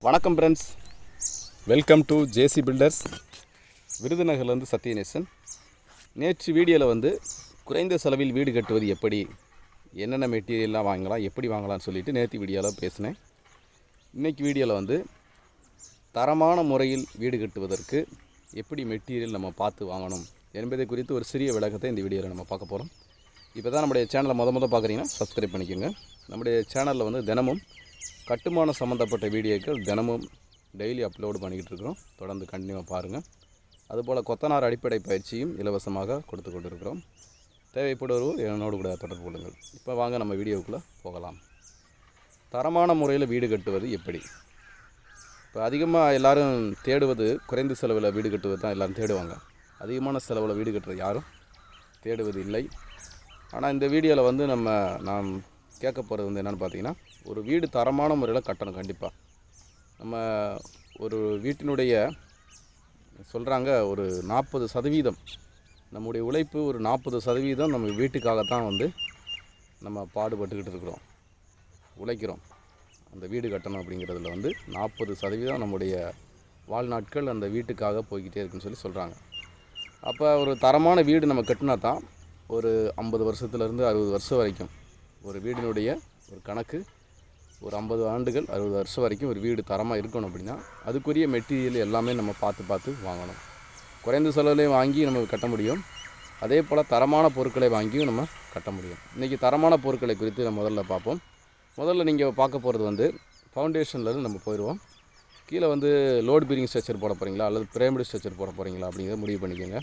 வணக்கம் friends, welcome to JC builders. விருதுநகர்லேருந்து சத்யநேசன். நேற்று வீடியோவில் குறைந்த செலவில் வீடு கட்டுவது எப்படி, என்னென்ன மெட்டீரியல்லாம் வாங்கலாம், எப்படி வாங்கலாம்னு சொல்லிட்டு நேற்று வீடியோவில் பேசினேன். இன்றைக்கி வீடியோவில் தரமான முறையில் வீடு கட்டுவதற்கு எப்படி மெட்டீரியல் நம்ம பார்த்து வாங்கணும் என்பதை குறித்து ஒரு சிறிய விளக்கத்தை இந்த வீடியோவில் நம்ம பார்க்க போகிறோம். இப்போ தான் நம்முடைய சேனலை முத பார்க்குறீங்கன்னா சப்ஸ்கிரைப் பண்ணிக்கோங்க. நம்முடைய சேனலில் தினமும் கட்டுமான சம்மந்தப்பட்ட வீடியோக்கள் தினமும் டெய்லி அப்லோடு பண்ணிக்கிட்டு இருக்கிறோம். தொடர்ந்து கண்டினியூவாக பாருங்கள். அதுபோல் கொத்தனார் அடிப்படை பயிற்சியும் இலவசமாக கொடுத்து கொண்டிருக்கிறோம். தேவைப்படுவோர் என்னோடு கூட தொடர்பு கொள்ளுங்கள். இப்போ வாங்க நம்ம வீடியோவுக்குள்ளே போகலாம். தரமான முறையில் வீடு கட்டுவது எப்படி? இப்போ அதிகமாக எல்லோரும் தேடுவது குறைந்த செலவில் வீடு கட்டுவது தான் எல்லோரும் தேடுவாங்க. அதிகமான செலவில் வீடு கட்டுறது யாரும் தேடுவது இல்லை. ஆனால் இந்த வீடியோவில் நாம் கேட்க போகிறது என்னென்னு பார்த்தீங்கன்னா, ஒரு வீடு தரமான முறையில் கட்டணும். கண்டிப்பாக நம்ம ஒரு வீட்டினுடைய சொல்கிறாங்க ஒரு 40% நம்முடைய உழைப்பு, ஒரு 40% நம்ம வீட்டுக்காகத்தான் நம்ம பாடுபட்டுக்கிட்டு இருக்கிறோம், உழைக்கிறோம். அந்த வீடு கட்டணும் அப்படிங்கிறதுல 40% நம்முடைய வாழ்நாட்கள் அந்த வீட்டுக்காக போய்கிட்டே இருக்குன்னு சொல்கிறாங்க. அப்போ ஒரு தரமான வீடு நம்ம கட்டினா தான் ஒரு 50 வருஷத்துலேருந்து 60 வருஷம் வரைக்கும் ஒரு வீடினுடைய ஒரு கணக்கு, ஒரு 50 ஆண்டுகள் 60 வருஷம் வரைக்கும் ஒரு வீடு தரமாக இருக்கணும். அப்படின்னா அதுக்குரிய மெட்டீரியல் எல்லாமே நம்ம பார்த்து வாங்கணும். குறைந்த செலவுலேயும் வாங்கி நம்ம கட்ட முடியும். அதே போல் தரமான பொருட்களை வாங்கியும் நம்ம கட்ட முடியும். இன்றைக்கி தரமான பொருட்களை குறித்து நம்ம முதல்ல பார்ப்போம். முதல்ல நீங்கள் பார்க்க போகிறது ஃபவுண்டேஷன்லேருந்து நம்ம போயிடுவோம். கீழே லோடு பீரிங் ஸ்ட்ரக்சர் போட போகிறீங்களா அல்லது பிரேமிடு ஸ்ட்ரக்சர் போட போகிறீங்களா அப்படிங்கிறத முடிவு பண்ணிக்கோங்க.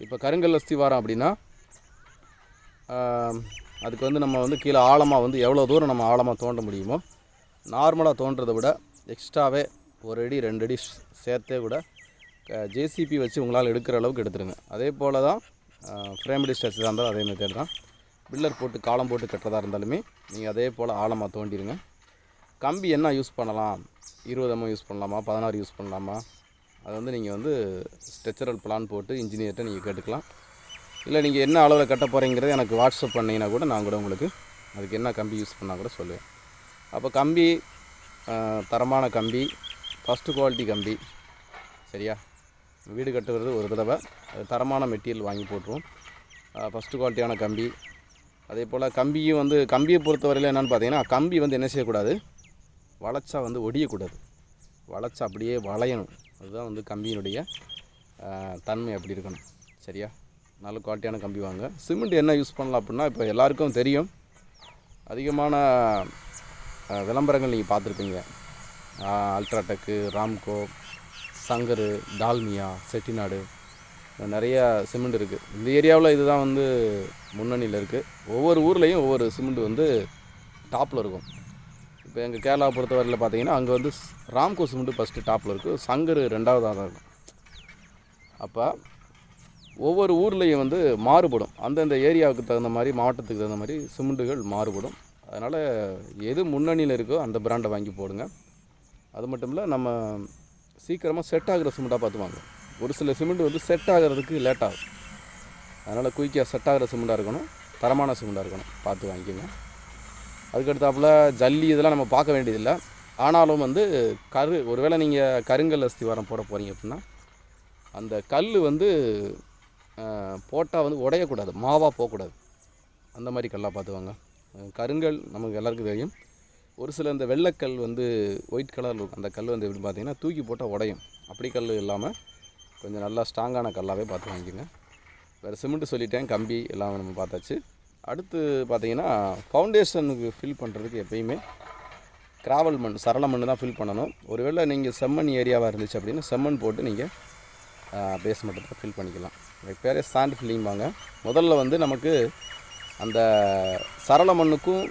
இப்போ கருங்கல் அஸ்திவாரம் அப்படின்னா அதுக்கு நம்ம கீழே ஆழமாக எவ்வளோ தூரம் நம்ம ஆழமாக தோண்ட முடியுமோ, நார்மலாக தோன்றதை விட எக்ஸ்ட்ராவே 1 அடி 2 அடி சேர்த்தே கூட ஜேசிபி வச்சு உங்களால் எடுக்கிற அளவுக்கு எடுத்துருங்க. அதே போல் தான் ஃப்ரேமிடு ஸ்ட்ரக்சராக இருந்தாலும் அதே மெத்தட் தான். பில்லர் போட்டு காலம் போட்டு கட்டுறதா இருந்தாலுமே நீங்கள் அதே போல் ஆழமாக தோண்டிடுங்க. கம்பி என்ன யூஸ் பண்ணலாம், 20 mm யூஸ் பண்ணலாமா, 16 யூஸ் பண்ணலாமா, அது நீங்கள் ஸ்ட்ரக்சரல் பிளான் போட்டு இன்ஜினியர்கிட்ட நீங்கள் கேட்டுக்கலாம். இல்லை நீங்கள் என்ன அளவில் கட்ட போகிறீங்கிறத எனக்கு வாட்ஸ்அப் பண்ணிங்கன்னா கூட நான் கூட உங்களுக்கு அதுக்கு என்ன கம்பி யூஸ் பண்ணால் கூட சொல்லுவேன். அப்போ கம்பி தரமான கம்பி, ஃபஸ்ட்டு குவாலிட்டி கம்பி, சரியா? வீடு கட்டுறது ஒரு தடவை தரமான மெட்டீரியல் வாங்கி போட்டுருவோம். ஃபஸ்ட்டு குவாலிட்டியான கம்பி. அதே போல் கம்பியும் கம்பியை பொறுத்தவரையில் என்னென்னு பார்த்தீங்கன்னா, கம்பி என்ன செய்யக்கூடாது, வளைச்சா ஒடியக்கூடாது. வளைச்சா அப்படியே வளையணும். அதுதான் கம்பியினுடைய தன்மை அப்படி இருக்கணும், சரியா? நல்ல குவாலிட்டியான கம்பி வாங்க. சிமெண்ட் என்ன யூஸ் பண்ணலாம் அப்படின்னா, இப்போ எல்லாருக்கும் தெரியும், அதிகமான விளம்பரங்கள் நீங்கள் பார்த்துருப்பீங்க. அல்ட்ராடெக்கு, ராம்கோ, சங்கரு, டால்மியா, செட்டிநாடு, நிறைய சிமெண்ட் இருக்குது. இந்த ஏரியாவில் இதுதான் முன்னணியில் இருக்குது. ஒவ்வொரு ஊர்லேயும் ஒவ்வொரு சிமெண்ட் டாப்பில் இருக்கும். இப்போ எங்கள் கேரளா பொறுத்தவரையில் பார்த்தீங்கன்னா, அங்கே ராம்கோ சிமெண்ட்டு ஃபஸ்ட்டு டாப்பில் இருக்குது, சங்கரு 2வதாக தான் இருக்கும். அப்போ ஒவ்வொரு ஊர்லேயும் மாறுபடும். அந்தந்த ஏரியாவுக்கு தகுந்த மாதிரி, மாவட்டத்துக்கு தகுந்த மாதிரி சிமெண்ட்டுகள் மாறுபடும். அதனால் எது முன்னணியில் இருக்கோ அந்த பிராண்டை வாங்கி போடுங்க. அது மட்டும் இல்லை, நம்ம சீக்கிரமாக செட் ஆகிற சிமெண்ட்டாக பார்த்து வாங்க. ஒரு சில சிமெண்ட் செட் ஆகிறதுக்கு லேட் ஆகும். அதனால் குயிக்காக செட் ஆகிற சிமெண்ட்டாக இருக்கணும், தரமான சிமெண்ட்டாக இருக்கணும், பார்த்து வாங்கிக்கோங்க. அதுக்கடுத்தாப்புல ஜல்லி இதெல்லாம் நம்ம பார்க்க வேண்டியதில்லை. ஆனாலும் ஒருவேளை நீங்கள் கருங்கல் அஸ்திவாரம் போட போகிறீங்க அப்படின்னா, அந்த கல் போட்டால் உடையக்கூடாது, மாவாக போகக்கூடாது. அந்த மாதிரி கல்லாக பார்த்துவாங்க. கருங்கல் நமக்கு எல்லாருக்கும் தெரியும். ஒரு சில இந்த வெள்ளைக்கல் ஒயிட் கலரில் இருக்கும். அந்த கல் எப்படி பார்த்திங்கன்னா தூக்கி போட்டால் உடையும். அப்படி கல் இல்லாமல் கொஞ்சம் நல்லா ஸ்ட்ராங்கான கல்லாகவே பார்த்து வாங்கிக்கோங்க. வேறு சிமெண்ட்டு சொல்லிட்டேன், கம்பி எல்லாம் நம்ம பார்த்தாச்சு. அடுத்து பார்த்திங்கன்னா, ஃபவுண்டேஷனுக்கு ஃபில் பண்ணுறதுக்கு எப்பயுமே கிராவல் மண், சரள மண் தான் ஃபில் பண்ணணும். ஒருவேளை நீங்கள் செம்மண் ஏரியாவாக இருந்துச்சு அப்படின்னா செம்மண் போட்டு நீங்கள் பேஸ்மெண்ட்டை ஃபில் பண்ணிக்கலாம். அதுக்கு பேரே சாண்ட் ஃபில்லிங் வாங்க. முதல்ல நமக்கு அந்த சரள மண்ணுக்கும்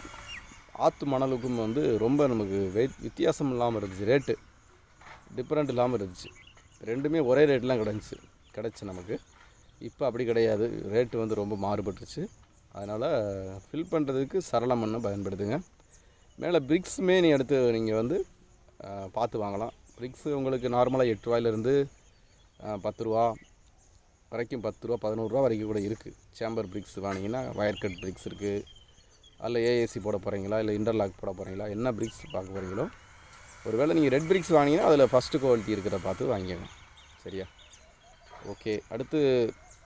ஆற்று மணலுக்கும் ரொம்ப நமக்கு வித்தியாசம் இல்லாமல் இருந்துச்சு. ரேட்டு டிஃப்ரெண்ட் இல்லாமல் இருந்துச்சு. ரெண்டுமே ஒரே ரேட்லாம் கிடச்சி நமக்கு. இப்போ அப்படி கிடையாது, ரேட்டு ரொம்ப மாறுபட்டுருச்சு. அதனால் ஃபில் பண்ணுறதுக்கு சரள மண்ணை பயன்படுத்துங்க. மேலே பிரிக்ஸுமே நீ எடுத்து நீங்கள் பார்த்து வாங்கலாம். பிரிக்ஸு உங்களுக்கு நார்மலாக 8 ரூபாயிலேருந்து 10 ரூபா வரைக்கும், 10 ரூபா 11 ரூபா வரைக்கும் கூட இருக்குது. சேம்பர் பிரிக்ஸ் வாங்கினீங்கன்னா வயர் கட் பிரிக்ஸ் இருக்குது. அதில் ஏஏசி போட போகிறீங்களா, இல்லை இன்டர்லாக் போட போகிறீங்களா, என்ன பிரிக்ஸ் பார்க்க போகிறீங்களோ ஒருவேளை நீங்கள் ரெட் பிரிக்ஸ் வாங்கினீங்கன்னா அதில் ஃபஸ்ட்டு குவாலிட்டி இருக்கிற பார்த்து வாங்கிக்கோங்க. சரியா? ஓகே. அடுத்து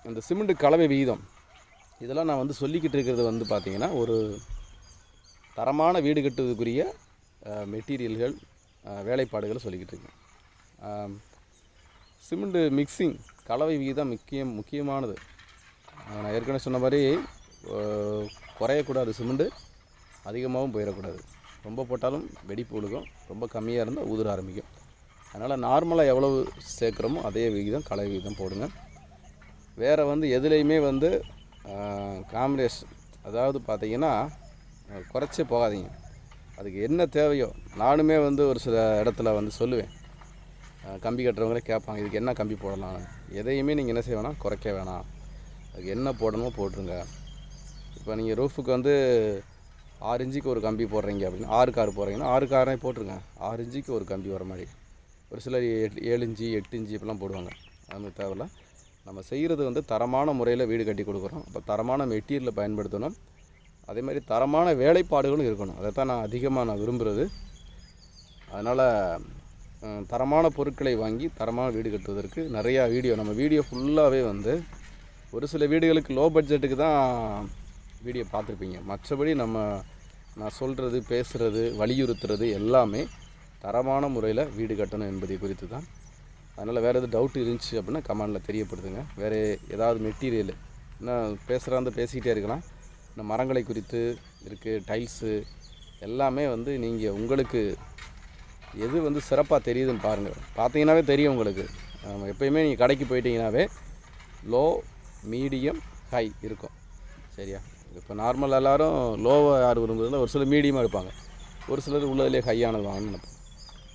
இந்த சிமெண்ட் கலவை விகிதம் இதெல்லாம் நான் வந்து சொல்லிக்கிட்டு இருக்கிறது வந்து பார்த்திங்கன்னா ஒரு தரமான வீடு கட்டுவதுக்குரிய மெட்டீரியல்கள் வேலைப்பாடுகளை சொல்லிக்கிட்டு இருக்கேன். சிமெண்ட்டு மிக்சிங் கலவை விகிதம் முக்கியமானது. நான் ஏற்கனவே சொன்ன மாதிரி குறையக்கூடாது, சிமெண்ட்டு அதிகமாகவும் போயிடக்கூடாது. ரொம்ப போட்டாலும் வெடிப்பு விழுகும், ரொம்ப கம்மியாக இருந்தால் ஊதுற ஆரம்பிக்கும். அதனால் நார்மலாக எவ்வளவு சேர்க்குறோமோ அதே விகிதம் கலவை விகிதம் போடுங்க. வேறு வந்து எதுலேயுமே வந்து காம்பினேஷன் அதாவது பார்த்திங்கன்னா குறைச்சே போகாதீங்க. அதுக்கு என்ன தேவையோ நானுமே வந்து ஒரு சில இடத்துல வந்து சொல்லுவேன், கம்பி கட்டுறவங்களே கேட்பாங்க இதுக்கு என்ன கம்பி போடலாம். எதையுமே நீங்கள் என்ன செய்ய வேணாம், குறைக்க வேணாம். அதுக்கு என்ன போடணுமோ போட்டுருங்க. இப்போ நீங்கள் ரூஃபுக்கு வந்து 6 இன்ச்சுக்கு ஒரு கம்பி போடுறீங்க அப்படின்னா 6 கார் போடுறீங்கன்னா 6 காரே போட்டுருங்க. 6 இன்ச்சுக்கு ஒரு கம்பி வர மாதிரி. ஒரு சிலர் 7 இன்ச்சு 8 இன்ச்சு இப்படிலாம் போடுவாங்க. அது மாதிரி தேவையில்ல. நம்ம செய்கிறது வந்து தரமான முறையில் வீடு கட்டி கொடுக்குறோம். அப்போ தரமான மெட்டீரியலை பயன்படுத்தணும். அதே மாதிரி தரமான வேலைப்பாடுகளும் இருக்கணும். அதை தான் நான் அதிகமாக விரும்புகிறது. அதனால் தரமான பொருட்களை வாங்கி தரமான வீடு கட்டுவதற்கு நிறையா நம்ம வீடியோ ஃபுல்லாகவே வந்து ஒரு சில வீடுகளுக்கு லோ பட்ஜெட்டுக்கு தான் வீடியோ பார்த்துருப்பீங்க. மற்றபடி நான் சொல்கிறது, பேசுகிறது, வலியுறுத்துறது எல்லாமே தரமான முறையில் வீடு கட்டணும் என்பதை குறித்து தான். அதனால் வேறு எதுவும் டவுட் இருந்துச்சு அப்படின்னா கமெண்டில் தெரியப்படுத்துங்க. வேறு ஏதாவது மெட்டீரியல் இன்னும் பேசிக்கிட்டே இருக்கலாம். இந்த மரங்களை குறித்து இருக்குது, டைல்ஸு எல்லாமே வந்து நீங்கள் உங்களுக்கு எது வந்து சிறப்பாக தெரியுதுன்னு பாருங்கள். பார்த்தீங்கன்னாவே தெரியும் உங்களுக்கு. எப்போயுமே நீங்கள் கடைக்கு போயிட்டீங்கன்னாவே லோ, மீடியம், ஹை இருக்கும். சரியா? இப்போ நார்மல் எல்லோரும் லோவை யார் விரும்புறதில்ல, ஒரு சிலர் மீடியமாக எடுப்பாங்க, ஒரு சிலர் உள்ளதிலே ஹையானது வாங்கணும்னு நினைப்பாங்க.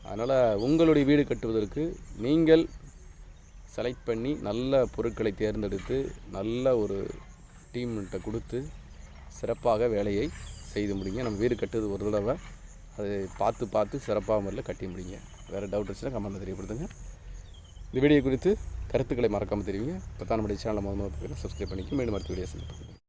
அதனால் உங்களுடைய வீடு கட்டுவதற்கு நீங்கள் செலக்ட் பண்ணி நல்ல பொருட்களை தேர்ந்தெடுத்து நல்ல ஒரு டீம்கிட்ட கொடுத்து சிறப்பாக வேலையை செய்து முடிங்க. நம்ம வீடு கட்டுறது ஒரு தடவை அதை பார்த்து சிறப்பாக முறையில் கட்டி முடிங்க. வேறு டவுட் இருந்துச்சுன்னா கமெண்ட்டில் தெரியப்படுத்துங்க. இந்த வீடியோ குறித்து கருத்துக்களை மறக்காமல் தெரிவிங்க. இப்போ தான் நம்முடைய சேனலை முதல்ல சப்ஸ்கிரைப் பண்ணிக்க. மீண்டும் அடுத்த வீடியோ சந்திப்போம்.